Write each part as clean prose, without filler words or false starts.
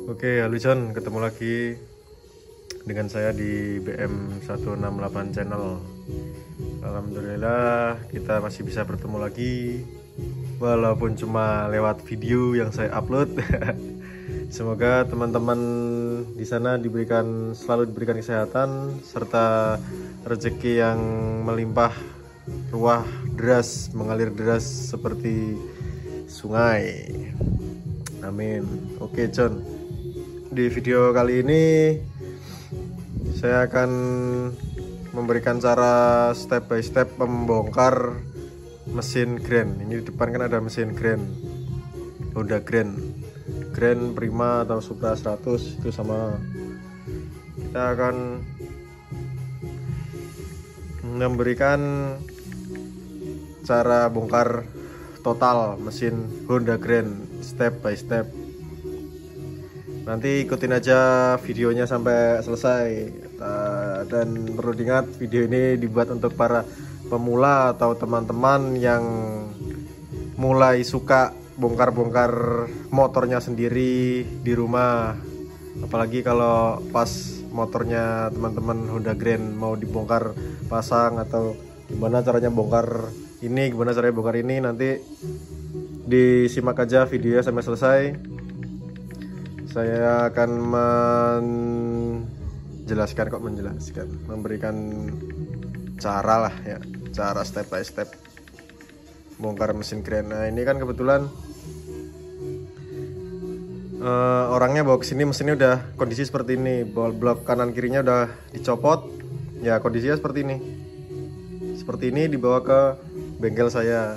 Oke, halo John, ketemu lagi dengan saya di BM 168 channel. Alhamdulillah kita masih bisa bertemu lagi, walaupun cuma lewat video yang saya upload. Semoga teman-teman di sana selalu diberikan kesehatan serta rezeki yang melimpah ruah deras, mengalir deras seperti sungai. Amin. Oke John, di video kali ini saya akan memberikan cara step by step membongkar mesin Grand. Ini di depan kan ada mesin Grand, Honda Grand Prima atau Supra 100 itu sama. Kita akan memberikan cara bongkar total mesin Honda Grand step by step. Nanti ikutin aja videonya sampai selesai. Dan perlu diingat, video ini dibuat untuk para pemula atau teman-teman yang mulai suka bongkar-bongkar motornya sendiri di rumah. Apalagi kalau pas motornya teman-teman Honda Grand mau dibongkar pasang, atau gimana caranya bongkar ini, gimana caranya bongkar ini, nanti disimak aja videonya sampai selesai. Saya akan memberikan cara lah ya, cara step by step bongkar mesin Grand. Nah ini kan kebetulan orangnya bawa kesini, mesinnya udah kondisi seperti ini, blok kanan kirinya udah dicopot ya, kondisinya seperti ini dibawa ke bengkel saya.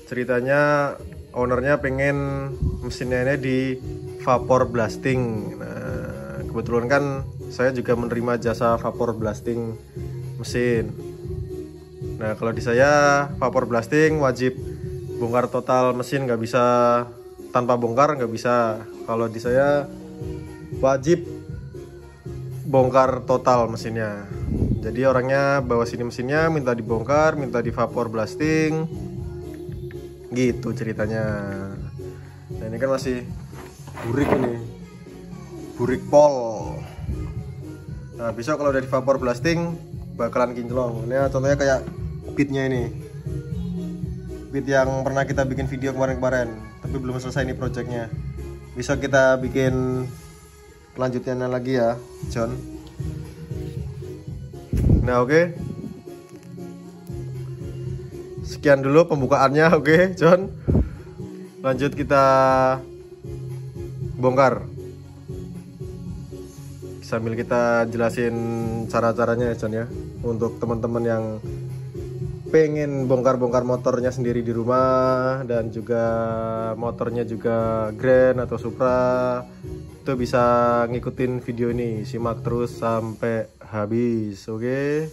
Ceritanya ownernya pengen mesinnya ini di vapor blasting. Nah, kebetulan kan saya juga menerima jasa vapor blasting mesin. Nah, kalau di saya vapor blasting wajib bongkar total mesin, nggak bisa tanpa bongkar, nggak bisa. Kalau di saya wajib bongkar total mesinnya. Jadi orangnya bawa sini mesinnya, minta dibongkar, minta di vapor blasting, gitu ceritanya. Nah ini kan masih burik ini, burik pol. Nah besok kalau udah di vapor blasting bakalan kinclong. Ini contohnya kayak bitnya ini, bit yang pernah kita bikin video kemarin-kemarin, tapi belum selesai ini projectnya. Besok kita bikin lanjutnya lagi ya John. Nah oke, sekian dulu pembukaannya. Oke John, lanjut kita bongkar sambil kita jelasin cara-caranya ya John ya, untuk teman-teman yang pengen bongkar-bongkar motornya sendiri di rumah, dan juga motornya juga Grand atau Supra, itu bisa ngikutin video ini, simak terus sampai habis. Oke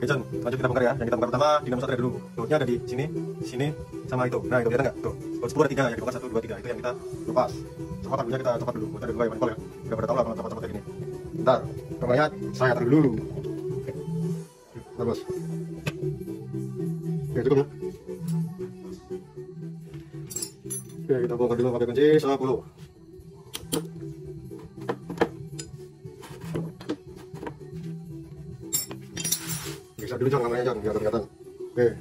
John, lanjut kita bongkar ya. Yang kita bongkar pertama dinamo starter dulu. Bautnya ada di sini, sama itu. Nah itu kelihatan nggak? Tuh, baut 10 ada 3 ya, dibongkar 1, 2, 3. Itu yang kita lepas. Copot dulunya, kita copot dulu. Bautnya ada 2 ya, manipul ya. Udah pada tahu lah kalau copot-copot kayak gini. Bentar, pokoknya saya taruh dulu. Bentar bos. Oke cukup ya. Oke kita bongkar dulu pakai kunci 10. Bisa dulu John, kameranya John, biar kelihatan. Oke.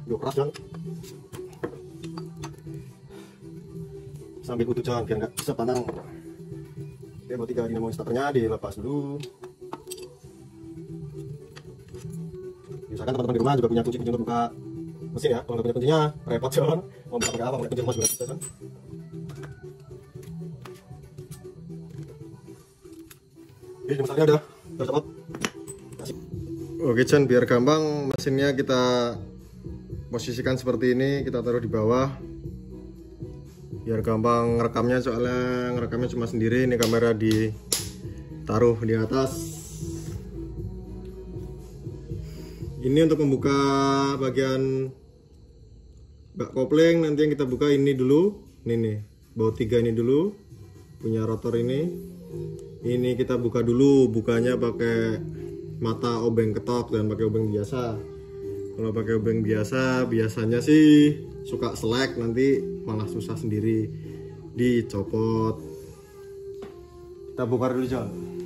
Yuk keras John. Sambil utuh John, biar nggak sepantang. Oke, baut 3 dinamo starternya dilepas dulu. Misalkan teman-teman di rumah juga punya kunci-kunci untuk buka mesin ya. Kalau nggak punya kuncinya, repot John. Mau buka pakai apa? Pakai kunci rumah juga bisa John. Oke, masaknya udah copot. Oke John, biar gampang mesinnya kita posisikan seperti ini, kita taruh di bawah biar gampang ngerekamnya, soalnya ngerekamnya cuma sendiri. Ini kamera ditaruh di atas. Ini untuk membuka bagian bak kopling. Nanti yang kita buka ini dulu, ini nih, baut 3 ini dulu, punya rotor ini. Ini kita buka dulu, bukanya pakai mata obeng ketok dan pakai obeng biasa. Kalau pakai obeng biasa, biasanya sih suka selek, nanti malah susah sendiri dicopot. Kita bongkar dulu John.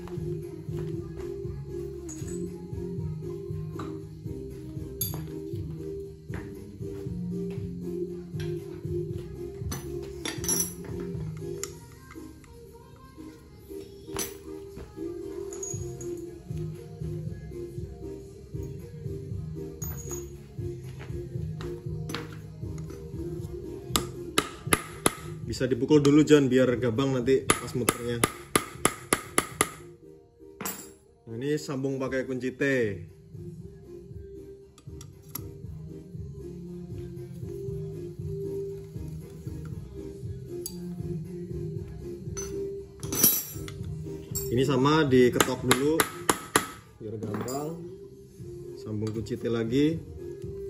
Bisa dipukul dulu John biar gampang nanti pas muternya. Nah, ini sambung pakai kunci T. Ini sama diketok dulu biar gampang. Sambung kunci T lagi,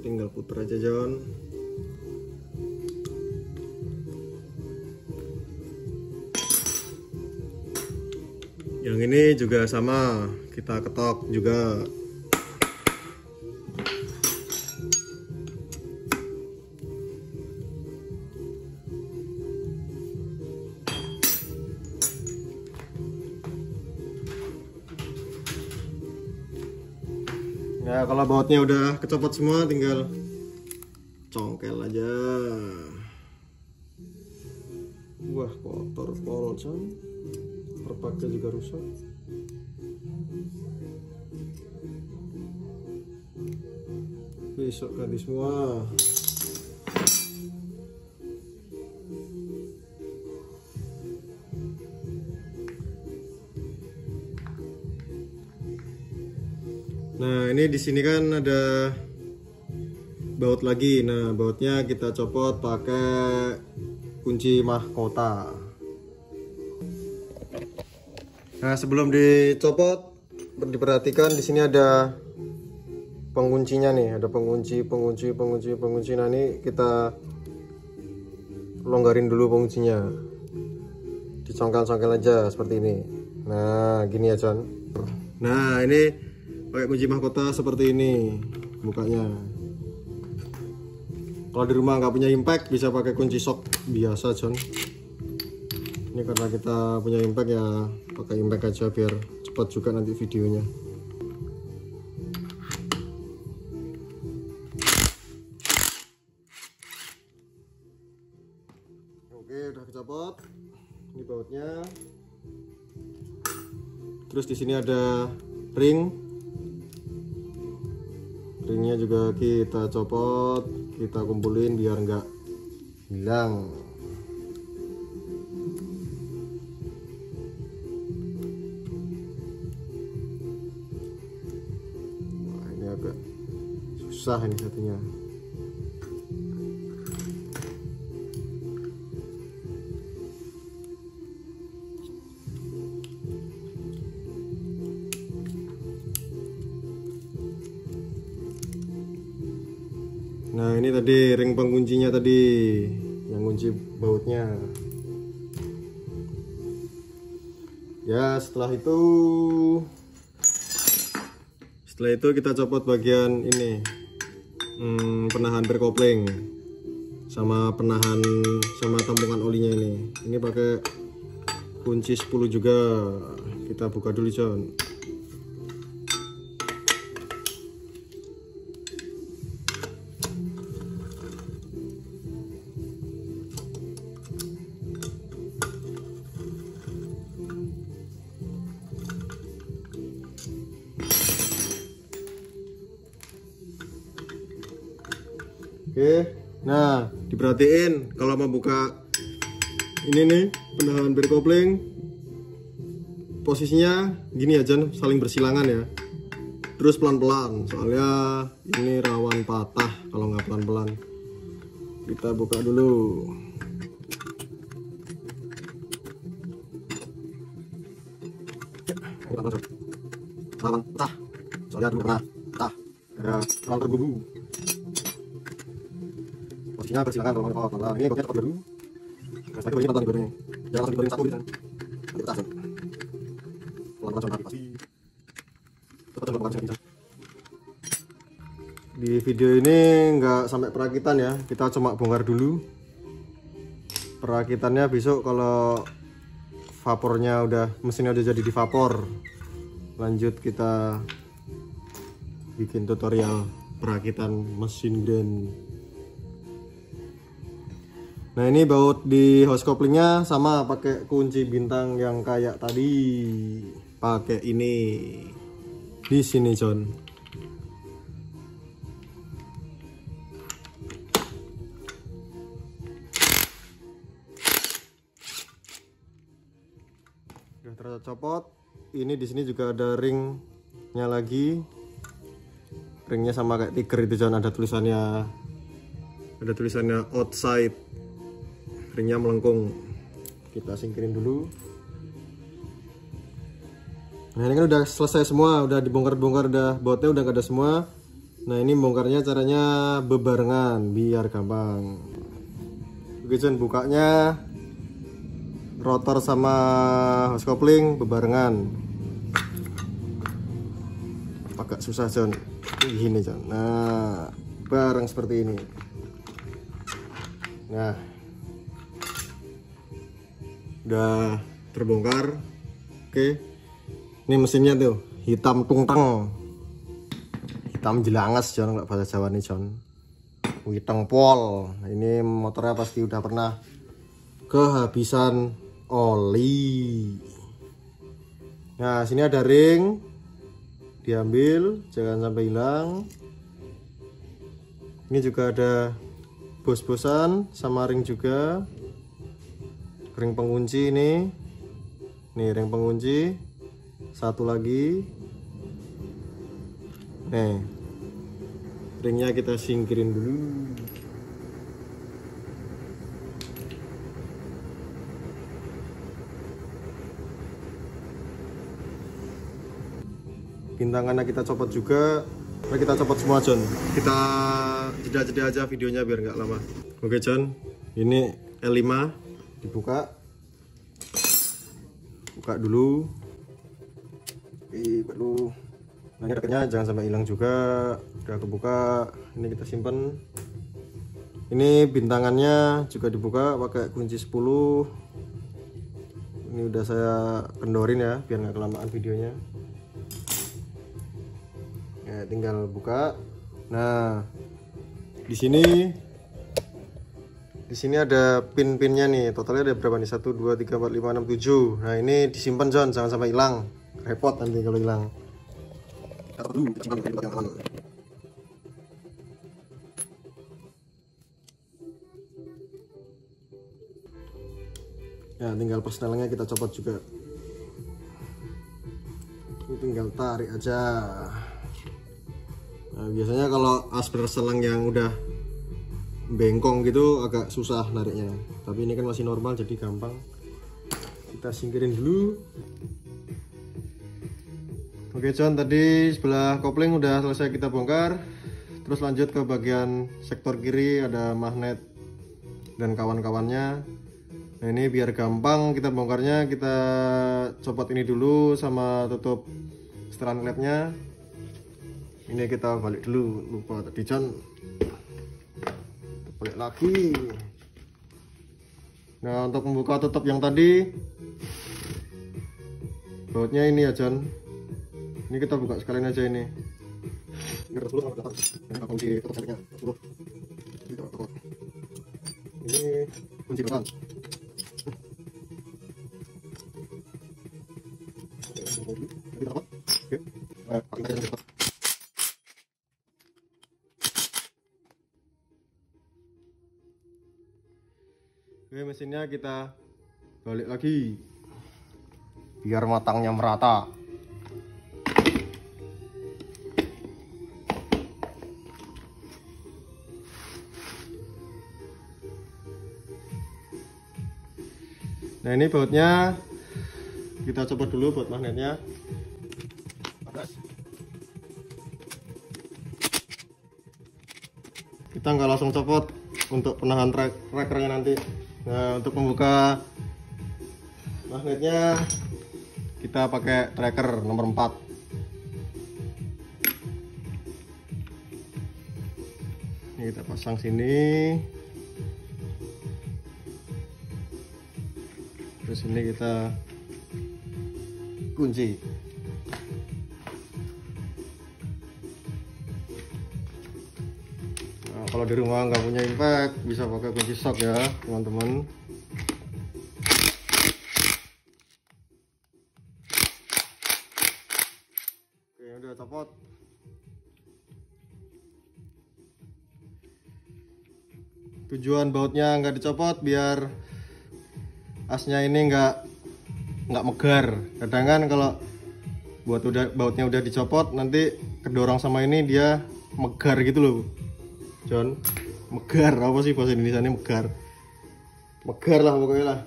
tinggal puter aja John. Yang ini juga sama, kita ketok juga. Ya, kalau bautnya udah kecopot semua, tinggal congkel aja. Wah, kotor pol John. Perpaknya juga rusak. Besok ganti semua. Nah, ini di sini kan ada baut lagi. Nah, bautnya kita copot pakai kunci mahkota. Nah, sebelum dicopot diperhatikan di sini ada penguncinya nih, ada pengunci. Nah, ini kita longgarin dulu penguncinya. Dicongkel-congkel aja seperti ini. Nah, gini ya, John. Nah, ini pakai kunci mahkota seperti ini bukanya. Kalau di rumah nggak punya impact, bisa pakai kunci shock biasa, John. Ini karena kita punya impact ya, pakai impact aja biar cepat juga nanti videonya. Oke, udah kecopot. Ini bautnya. Terus di sini ada ring. Ringnya juga kita copot, kita kumpulin biar nggak hilang. Agak susah ini satunya. Nah, ini tadi ring penguncinya tadi yang kunci bautnya. Ya, setelah itu kita copot bagian ini, penahan berkopling sama penahan sama tampungan olinya ini. Ini pakai kunci 10 juga. Kita buka dulu John. Oke, nah diperhatiin kalau mau buka ini nih penahan berkopling, posisinya gini aja, saling bersilangan ya. Terus pelan-pelan, soalnya ini rawan patah kalau nggak pelan-pelan. Kita buka dulu. Rawan patah, soalnya dulu pernah patah, ada rawan terbubu. Posisinya bersilangan kalau mau pelan-pelan. Ini bautnya cepat dulu. Nah, ini pelan-pelan digorengnya. Jangan langsung digoreng satu gitu kan. Nanti pecah. Pelan-pelan sampai pasti. Cepat coba bukan bisa. Di video ini nggak sampai perakitan ya, kita cuma bongkar dulu. Perakitannya besok kalau vapornya mesinnya udah jadi di vapor. Lanjut kita bikin tutorial perakitan mesin den. Nah ini baut di hose couplingnya sama pakai kunci bintang yang kayak tadi. Pakai ini di sini John. Udah tercopot. Ini di sini juga ada ringnya lagi. Ringnya sama kayak Tiger itu John, ada tulisannya outside. Ringnya melengkung. Kita singkirin dulu. Nah ini kan udah selesai semua, udah dibongkar-bongkar, udah bautnya udah gak ada semua. Nah ini bongkarnya caranya bebarengan biar gampang. Oke John, bukanya rotor sama hose coupling bebarengan. Agak susah John, gini John. Nah bareng seperti ini. Nah udah terbongkar. Oke, ini mesinnya tuh hitam tungteng, hitam jelangas John, nggak bahasa Jawa nih John, hitam pol. Ini motornya pasti udah pernah kehabisan oli. Nah sini ada ring, diambil jangan sampai hilang. Ini juga ada bos-bosan sama ring juga. Ring pengunci ini, nih ring pengunci, satu lagi, nih ringnya kita singkirin dulu. Bintangannya kita copot juga. Nah, kita copot semua John. Kita jeda-jeda aja videonya biar nggak lama. Oke John, ini L5 dibuka, buka dulu. Nah ini dekatnya jangan sampai hilang juga. Udah kebuka, ini kita simpan. Ini bintangannya juga dibuka pakai kunci 10. Ini udah saya kendorin ya biar nggak kelamaan videonya. Ya tinggal buka. Nah di sini ada pin-pinnya nih, totalnya ada berapa nih? 1, 2, 3, 4, 5, 6, 7. Nah ini disimpan John, jangan sampai hilang, repot nanti kalau hilang. Ya tinggal persnelinnya kita copot juga. Ini tinggal tarik aja. Nah biasanya kalau asper selang yang udah bengkong gitu agak susah nariknya, tapi ini kan masih normal jadi gampang. Kita singkirin dulu. Oke John, tadi sebelah kopling udah selesai kita bongkar. Terus lanjut ke bagian sektor kiri, ada magnet dan kawan-kawannya. Nah ini biar gampang kita bongkarnya, kita copot ini dulu sama tutup setelan klepnya. Ini kita balik dulu, lupa tadi John, balik lagi. Nah untuk membuka tutup yang tadi, bautnya ini ya John, ini kita buka sekalian aja ini. Ini kunci depan. Oke, mesinnya kita balik lagi biar matangnya merata. Nah ini bautnya kita copot dulu, baut magnetnya. Kita nggak langsung copot untuk penahan trackernya nanti. Nah untuk membuka magnetnya kita pakai tracker nomor 4. Ini kita pasang sini, terus ini kita kunci. Nah, kalau di rumah nggak punya impact bisa pakai kunci shock ya teman-teman. Oke, udah copot. Tujuan bautnya nggak dicopot biar asnya ini nggak megar. Kadang kan kalau bautnya udah dicopot nanti kedorong sama ini dia megar gitu loh John. Megar apa sih bahasa Indonesia ini? Megar lah pokoknya lah.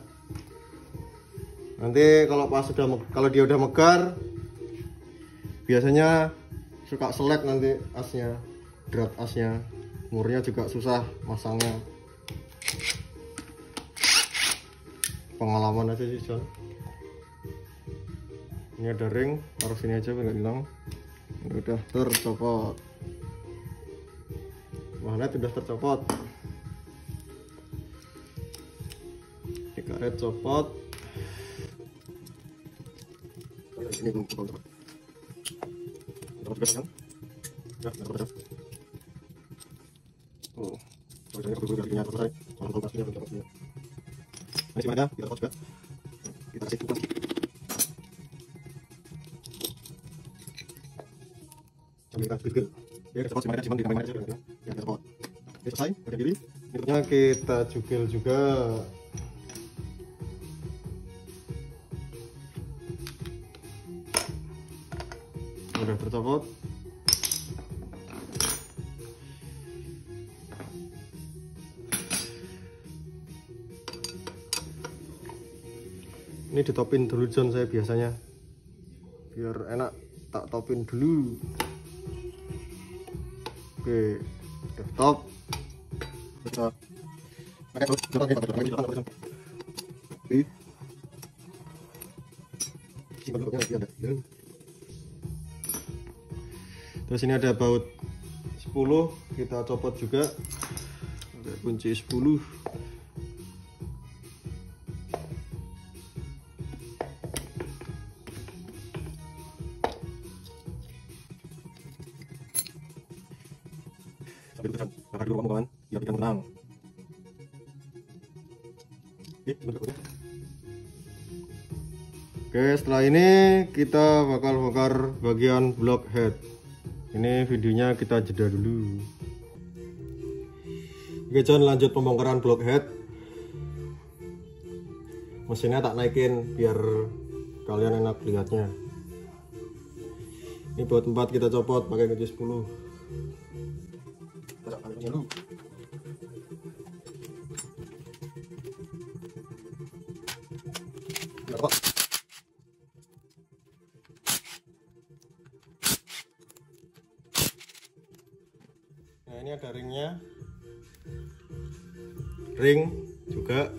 Nanti kalau dia udah megar biasanya suka selek nanti asnya, drat asnya, murnya juga susah masangnya. Pengalaman aja sih John. Ini ada ring, taruh sini aja biar nggak hilang. Udah tercopot, magnet udah tercopot, di karet copot. Ini belum copot. Dapat kan? Ya, dapat. Oh, soalnya kebetulan selesai. Kalau pastinya belum dapat. Masih ada, kita dapat juga. Kita kasih tugas. Sambil kita gigil. Ya, kita simpan di kamar aja ya. Ya, kita dapat. Oke, selesai. Bagian kiri. Berikutnya kita jukil juga. Udah tercopot. Ini ditopin dulu John saya biasanya, biar enak tak topin dulu. Oke, udah top. Terus ini ada baut 10, kita copot juga. Ada kunci 10. Sampai dulu kakak dulu kamu kawan, biar tidak menang. Oke, setelah ini kita bakal bongkar bagian block head. Ini videonya kita jeda dulu. Oke John, lanjut pembongkaran block head. Mesinnya tak naikin biar kalian enak lihatnya. Ini baut 4 kita copot pakai kunci 10. Dulu. Nah, ini ada ringnya, ring juga.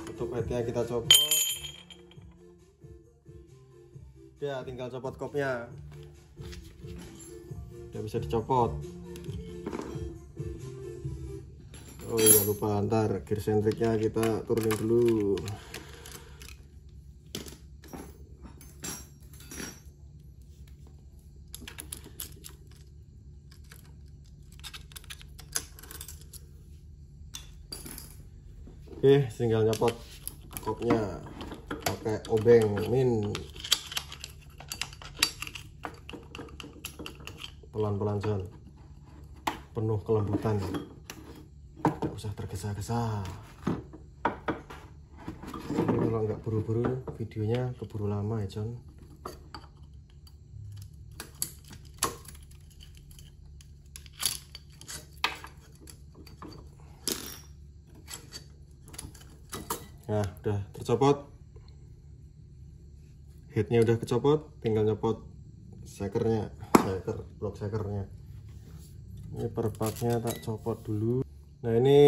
Untuk headnya kita copot. Ya, tinggal copot kopnya. Udah bisa dicopot. Oh iya, lupa, ntar gear sentriknya kita turunin dulu. Oke, tinggal nyopot kopnya pakai obeng min. Pelan-pelan John, penuh kelembutan, tidak usah tergesa-gesa. Kalau nggak buru-buru videonya keburu lama ya John. Nah, udah tercopot, headnya udah kecopot, tinggal nyopot sekernya. Blok sekernya. Ini perpatnya tak copot dulu. Nah, ini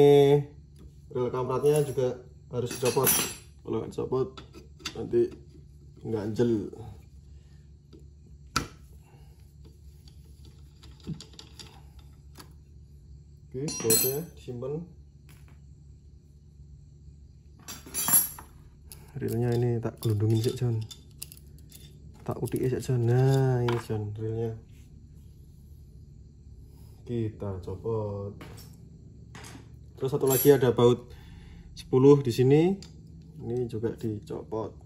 rel kampratnya juga harus dicopot. Kalau nggak dicopot nanti nggak anjel. Oke, bautnya disimpan. Reelnya ini tak gelundungin sih John, tak udik sih John. Nah ini John reelnya, kita copot. Terus satu lagi ada baut 10 di sini, ini juga dicopot.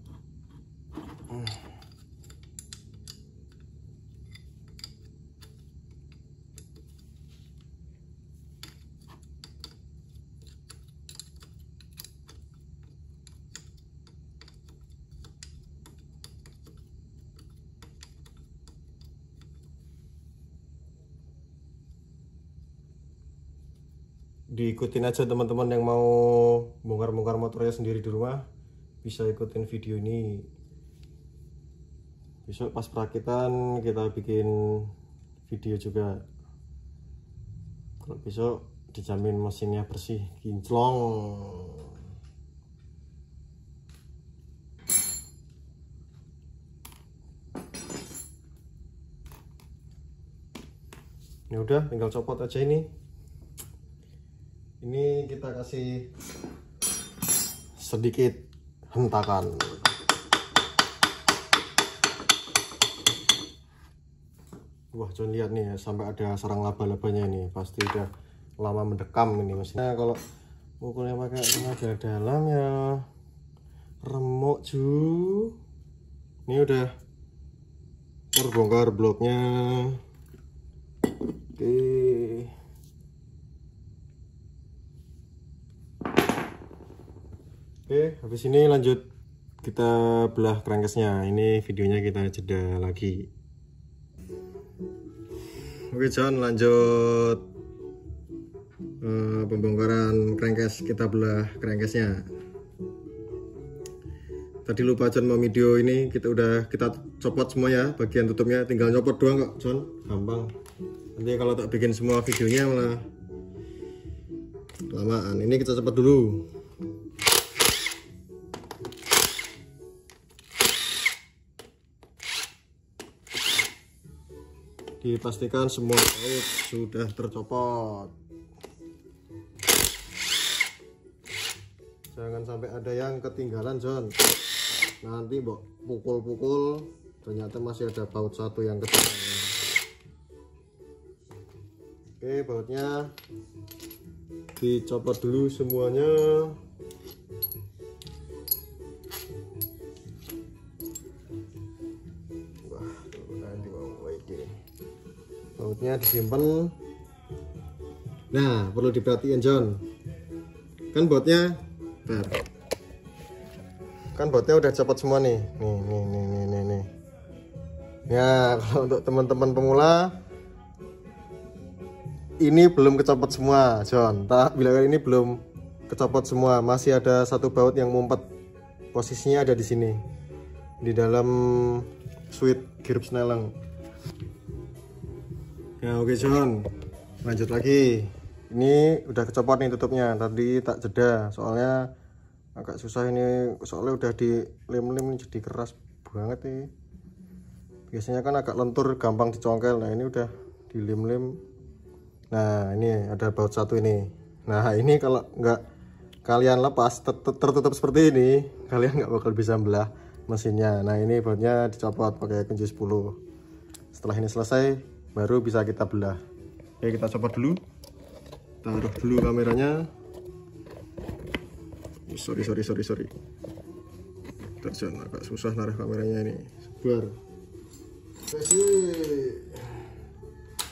Diikutin aja teman-teman yang mau bongkar-bongkar motornya sendiri di rumah, bisa ikutin video ini. Besok pas perakitan kita bikin video juga. Kalau besok dijamin mesinnya bersih, kinclong. Ya udah, tinggal copot aja ini. Ini kita kasih sedikit hentakan. Wah, John lihat nih, sampai ada sarang laba-labanya ini. Pasti udah lama mendekam ini mesinnya. Kalau mukulnya pakai tenaga dalam ya remuk ju. Ini udah terbongkar bloknya. Oke. Oke, habis ini lanjut kita belah crankcase-nya. Ini videonya kita jeda lagi. Oke John, lanjut pembongkaran crankcase. Kita belah crankcase-nya. Tadi lupa John mau video ini, kita copot semua ya, bagian tutupnya. Tinggal nyopot doang kok John, gampang. Nanti kalau tak bikin semua videonya malah lamaan. Ini kita copot dulu. Dipastikan semua baut sudah tercopot. Jangan sampai ada yang ketinggalan John. Nanti pukul-pukul ternyata masih ada baut satu yang ketinggalan. Oke, bautnya dicopot dulu semuanya. Bautnya disimpan. Nah, perlu diperhatiin John, kan bautnya udah copot semua nih. Nih. Ya, kalau untuk teman-teman pemula ini belum kecopot semua John. Bila ini belum kecopot semua, masih ada satu baut yang ngumpet. Posisinya ada di sini, di dalam switch gear Snelling. Ya oke John, lanjut lagi. Ini udah kecopot nih tutupnya. Tadi tak jeda soalnya agak susah ini, soalnya udah dilem-lem jadi keras banget nih. Biasanya kan agak lentur, gampang dicongkel. Nah ini udah dilem-lem. Nah ini ada baut satu ini. Nah ini kalau nggak kalian lepas tertutup seperti ini, kalian nggak bakal bisa belah mesinnya. Nah ini bautnya dicopot pakai kunci 10. Setelah ini selesai baru bisa kita belah. Oke, kita copot dulu. Taruh dulu kameranya. Sorry. Terjun agak susah naruh kameranya ini. Sabar.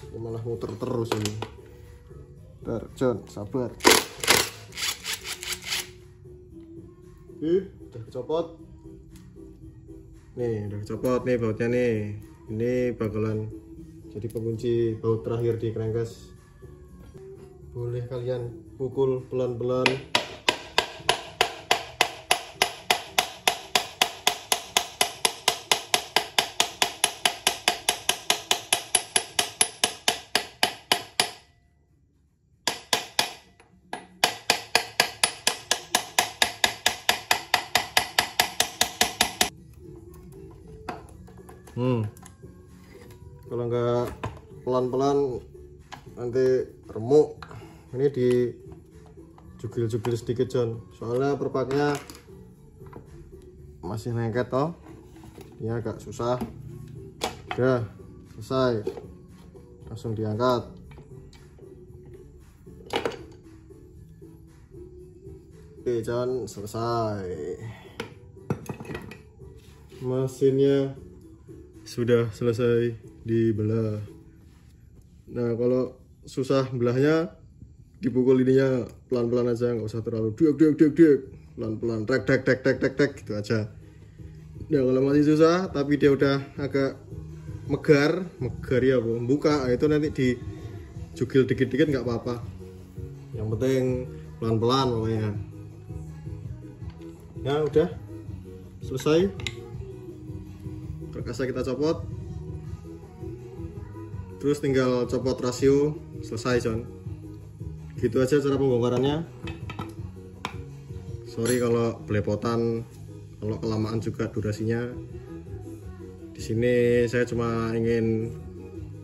Ini malah muter terus ini. Terjun, sabar. Oke, udah kecopot. Nih, udah kecopot nih bautnya nih. Ini bakalan jadi pengunci baut terakhir di crankcase. Boleh kalian pukul pelan-pelan. Kalau nggak pelan-pelan nanti remuk. Ini di jugil-jugil sedikit John, soalnya perpaknya masih lengket toh, ini agak susah. Udah selesai, langsung diangkat. Oke John, selesai. Mesinnya sudah selesai dibelah. Nah kalau susah belahnya, dipukul ininya pelan-pelan aja, nggak usah terlalu diak, pelan-pelan, tek gitu aja. Nah kalau masih susah tapi dia udah agak megar ya bu, buka itu nanti dijugil dikit-dikit nggak apa-apa, yang penting pelan-pelan pokoknya. Ya udah selesai, karkasnya kita copot, terus tinggal copot rasio, selesai John. Gitu aja cara pembongkarannya. Sorry kalau belepotan, kalau kelamaan juga durasinya. Di sini saya cuma ingin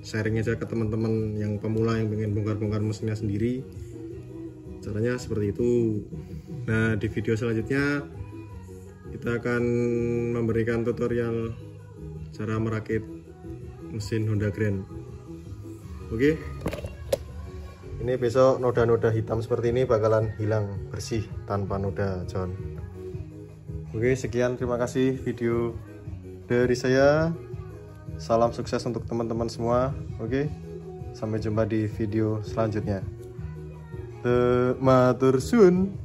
sharing aja ke teman-teman yang pemula yang pengen bongkar-bongkar mesinnya sendiri. Caranya seperti itu. Nah, di video selanjutnya kita akan memberikan tutorial cara merakit mesin Honda Grand. Oke. Ini besok noda-noda hitam seperti ini bakalan hilang bersih tanpa noda John. Oke, sekian, terima kasih video dari saya. Salam sukses untuk teman-teman semua. Oke, sampai jumpa di video selanjutnya. Matur suwun.